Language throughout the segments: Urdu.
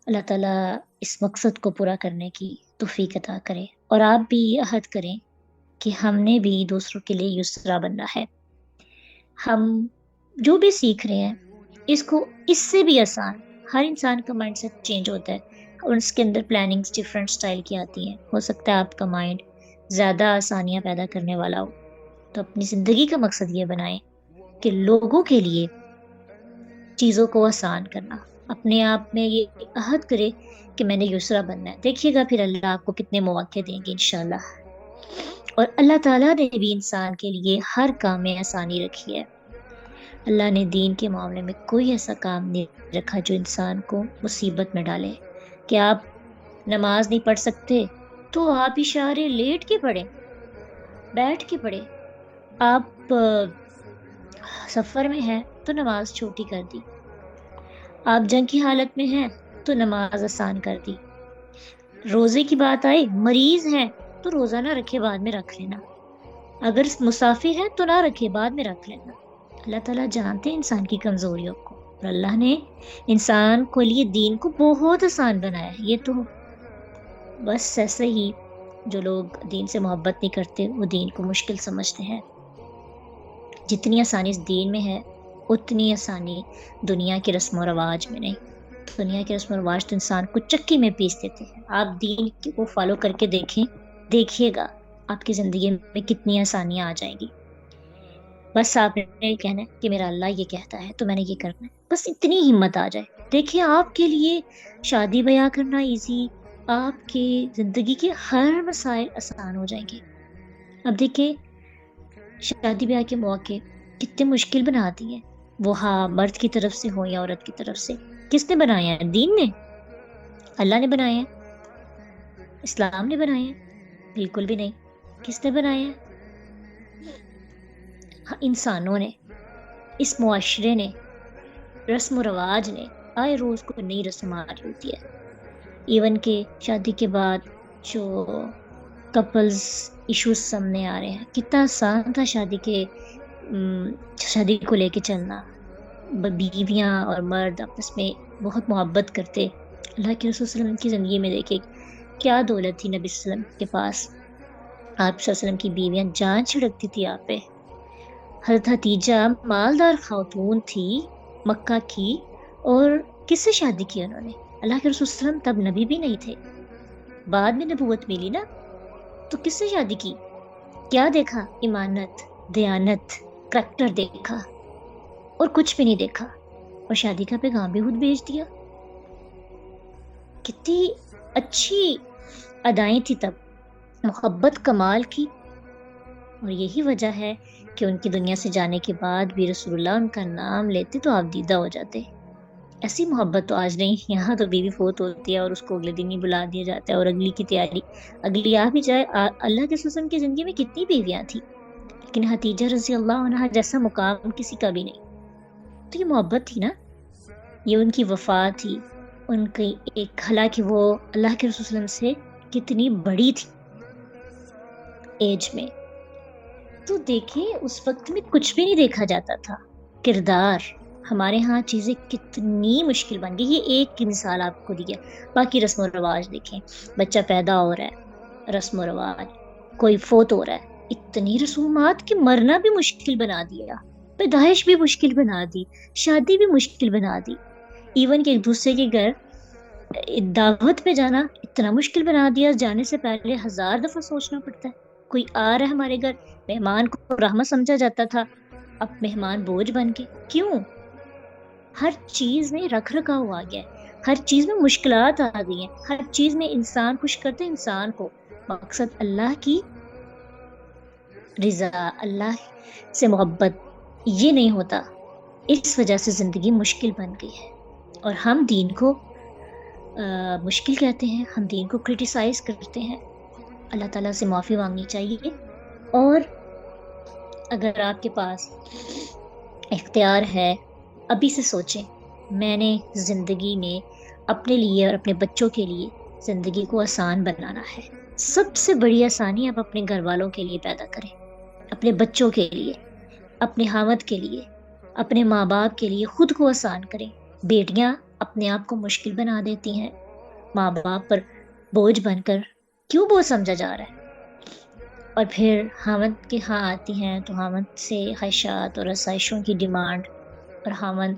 اللہ تعالیٰ اس مقصد کو پورا کرنے کی توفیق عطا کرے، اور آپ بھی یہ عہد کریں کہ ہم نے بھی دوسروں کے لیے یسرا بننا ہے۔ ہم جو بھی سیکھ رہے ہیں اس کو اس سے بھی آسان، ہر انسان کا مائنڈ سیٹ چینج ہوتا ہے اور اس کے اندر پلاننگز ڈفرینٹ سٹائل کی آتی ہیں۔ ہو سکتا ہے آپ کا مائنڈ زیادہ آسانیاں پیدا کرنے والا ہو، تو اپنی زندگی کا مقصد یہ بنائیں کہ لوگوں کے لیے چیزوں کو آسان کرنا۔ اپنے آپ میں یہ عہد کرے کہ میں نے یسرا بننا ہے، دیکھیے گا پھر اللہ آپ کو کتنے مواقع دیں گے انشاءاللہ۔ اور اللہ تعالیٰ نے بھی انسان کے لیے ہر کام میں آسانی رکھی ہے۔ اللہ نے دین کے معاملے میں کوئی ایسا کام نہیں رکھا جو انسان کو مصیبت میں ڈالے۔ کہ آپ نماز نہیں پڑھ سکتے تو آپ اشارے لیٹ کے پڑھیں، بیٹھ کے پڑھیں۔ آپ سفر میں ہیں تو نماز چھوٹی کر دی، آپ جنگ کی حالت میں ہیں تو نماز آسان کر دی۔ روزے کی بات آئے، مریض ہیں تو روزہ نہ رکھے، بعد میں رکھ لینا۔ اگر مسافر ہے تو نہ رکھے، بعد میں رکھ لینا۔ اللہ تعالیٰ جانتے ہیں انسان کی کمزوریوں کو، اور اللہ نے انسان کو لیے دین کو بہت آسان بنایا ہے۔ یہ تو بس ایسے ہی جو لوگ دین سے محبت نہیں کرتے وہ دین کو مشکل سمجھتے ہیں۔ جتنی آسانی اس دین میں ہے اتنی آسانی دنیا کے رسم و رواج میں نہیں۔ دنیا کے رسم و رواج تو انسان کو چکی میں پیس دیتے ہیں۔ آپ دین کو فالو کر کے دیکھیں، دیکھیے گا آپ کی زندگی میں کتنی آسانیاں آ جائیں گی۔ بس آپ نے یہ کہنا ہے کہ میرا اللہ یہ کہتا ہے تو میں نے یہ کرنا ہے، بس اتنی ہمت آ جائے، دیکھیں آپ کے لیے شادی بیاہ کرنا ایزی، آپ کی زندگی کے ہر مسائل آسان ہو جائیں گے۔ اب دیکھیں شادی بیاہ کے موقع کتنے مشکل بنا دیے، وہ ہاں مرد کی طرف سے ہو یا عورت کی طرف سے۔ کس نے بنایا ہے؟ دین نے، اللہ نے بنایا ہے، اسلام نے بنایا ہے؟ بالکل بھی نہیں۔ کس نے بنایا ہے؟ ہاں، انسانوں نے، اس معاشرے نے، رسم و رواج نے۔ آئے روز کو نئی رسومات ہوتی ہے، ایون کہ شادی کے بعد جو کپلز ایشوز سامنے آ رہے ہیں، کتنا آسان تھا شادی کو لے کے چلنا۔ بیویاں اور مرد آپس میں بہت محبت کرتے۔ اللہ کے رسول صلی اللہ علیہ وسلم کی زندگی میں دیکھے کیا دولت تھی نبی صلی اللہ علیہ وسلم کے پاس۔ آپ صلی اللہ علیہ وسلم کی بیویاں جان چھڑکتی تھی آپ پہ۔ حضرت حتیجہ مالدار خاتون تھی مکہ کی، اور کس سے شادی کی انہوں نے؟ اللہ کے رسول صلی اللہ علیہ وسلم تب نبی بھی نہیں تھے، بعد میں نبوت ملی نا، تو کس سے شادی کی؟ کیا دیکھا؟ ایمانت، دیانت، کریکٹر دیکھا، اور کچھ بھی نہیں دیکھا، اور شادی کا پیغام بھی خود بھیج دیا۔ کتنی اچھی ادائیں تھی تب، محبت کمال کی۔ اور یہی وجہ ہے کہ ان کی دنیا سے جانے کے بعد بھی رسول اللہ ان کا نام لیتے تو آپ دیدہ ہو جاتے۔ ایسی محبت تو آج نہیں، یہاں تو بیوی فوت ہوتی ہے اور اس کو اگلے دن ہی بلا دیا جاتا ہے، اور اگلی کی تیاری، اگلی آ بھی جائے۔ اللہ کے رسول کی زندگی میں کتنی بیویاں تھیں، لیکن حتیجہ رضی اللہ عنہا جیسا مقام کسی کا بھی نہیں۔ تو یہ محبت تھی نا، یہ ان کی وفا تھی، ان کی ایک، حالانکہ وہ اللہ کے رسول صلی اللہ علیہ وسلم سے کتنی بڑی تھی ایج میں۔ تو دیکھیں اس وقت میں کچھ بھی نہیں دیکھا جاتا تھا، کردار۔ ہمارے ہاں چیزیں کتنی مشکل بن گئی، یہ ایک کی مثال آپ کو دی ہے۔ باقی رسم و رواج دیکھیں، بچہ پیدا ہو رہا ہے، رسم و رواج، کوئی فوت ہو رہا ہے، اتنی رسومات کہ مرنا بھی مشکل بنا دیا، پیدائش بھی مشکل بنا دی، شادی بھی مشکل بنا دی، ایون کہ ایک دوسرے کے گھر دعوت پہ جانا اتنا مشکل بنا دیا، جانے سے پہلے 1000 دفعہ سوچنا پڑتا ہے۔ کوئی آ رہا ہے ہمارے گھر، مہمان کو رحمت سمجھا جاتا تھا، اب مہمان بوجھ بن کے۔ کیوں؟ ہر چیز میں رکھ رکھاؤ آ گیا ہے، ہر چیز میں مشکلات آ گئی ہیں، ہر چیز میں انسان خوش کرتے انسان کو، مقصد اللہ کی رضا، اللہ سے محبت یہ نہیں ہوتا۔ اس وجہ سے زندگی مشکل بن گئی ہے، اور ہم دین کو مشکل کہتے ہیں، ہم دین کو کرٹیسائز کرتے ہیں۔ اللہ تعالیٰ سے معافی مانگنی چاہیے، اور اگر آپ کے پاس اختیار ہے ابھی سے سوچیں، میں نے زندگی میں اپنے لیے اور اپنے بچوں کے لیے زندگی کو آسان بنانا ہے۔ سب سے بڑی آسانی آپ اپنے گھر والوں کے لیے پیدا کریں، اپنے بچوں کے لیے، اپنے خاوند کے لیے، اپنے ماں باپ کے لیے، خود کو آسان کریں۔ بیٹیاں اپنے آپ کو مشکل بنا دیتی ہیں، ماں باپ پر بوجھ بن کر کیوں بوجھ سمجھا جا رہا ہے؟ اور پھر خاوند کے ہاں آتی ہیں تو خاوند سے خواہشات اور آسائشوں کی ڈیمانڈ، اور خاوند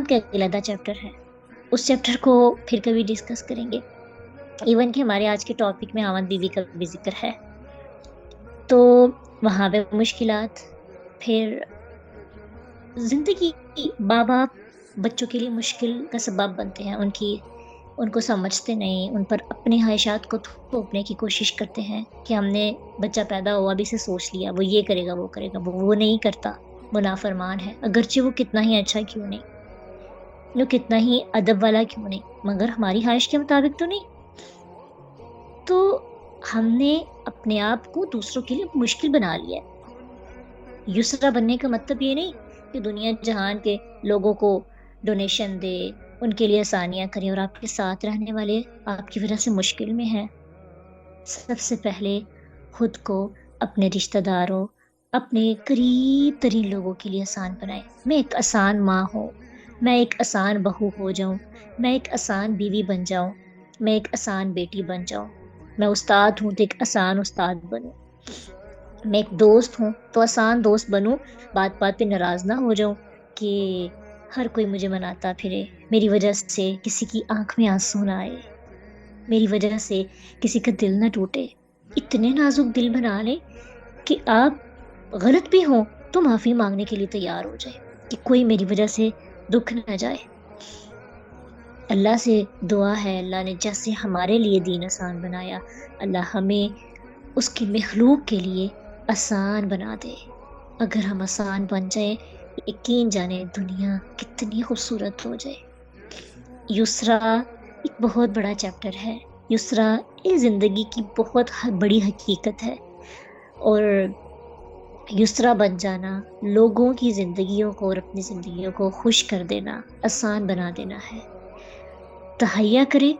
کا ایک علیحدہ چیپٹر ہے، اس چیپٹر کو پھر کبھی ڈسکس کریں گے، ایون کہ ہمارے آج کے ٹاپک میں خاوند بیوی کا بھی ذکر ہے، تو وہاں پہ مشکلات، پھر زندگی، ماں باپ بچوں کے لیے مشکل کا سبب بنتے ہیں، ان کو سمجھتے نہیں، ان پر اپنی خواہشات کو تھوپنے کی کوشش کرتے ہیں کہ ہم نے بچہ پیدا ہوا ابھی سے سوچ لیا وہ یہ کرے گا وہ کرے گا، وہ نہیں کرتا، وہ نافرمان ہے، اگرچہ وہ کتنا ہی اچھا کیوں نہیں، وہ کتنا ہی ادب والا کیوں نہیں، مگر ہماری خواہش کے مطابق تو نہیں۔ تو ہم نے اپنے آپ کو دوسروں کے لیے مشکل بنا لیا ہے۔ یسرا بننے کا مطلب یہ نہیں کہ دنیا جہان کے لوگوں کو ڈونیشن دے، ان کے لیے آسانیاں کرے، اور آپ کے ساتھ رہنے والے آپ کی وجہ سے مشکل میں ہیں۔ سب سے پہلے خود کو، اپنے رشتہ داروں، اپنے قریب ترین لوگوں کے لیے آسان بنائے۔ میں ایک آسان ماں ہوں، میں ایک آسان بہو ہو جاؤں، میں ایک آسان بیوی بن جاؤں، میں ایک آسان بیٹی بن جاؤں، میں استاد ہوں تو ایک آسان استاد بنوں، میں ایک دوست ہوں تو آسان دوست بنوں، بات بات پہ ناراض نہ ہو جاؤں کہ ہر کوئی مجھے مناتا پھرے، میری وجہ سے کسی کی آنکھ میں آنسو نہ آئے، میری وجہ سے کسی کا دل نہ ٹوٹے۔ اتنے نازک دل بنا لیں کہ آپ غلط بھی ہوں تو معافی مانگنے کے لیے تیار ہو جائے، کہ کوئی میری وجہ سے دکھ نہ جائے۔ اللہ سے دعا ہے، اللہ نے جیسے ہمارے لیے دین آسان بنایا، اللہ ہمیں اس کی مخلوق کے لیے آسان بنا دے۔ اگر ہم آسان بن جائیں، یقین جانے دنیا کتنی خوبصورت ہو جائے۔ یسرا ایک بہت بڑا چیپٹر ہے، یسرا یہ زندگی کی بہت بڑی حقیقت ہے، اور یسرا بن جانا لوگوں کی زندگیوں کو اور اپنی زندگیوں کو خوش کر دینا، آسان بنا دینا ہے۔ تہیا کریں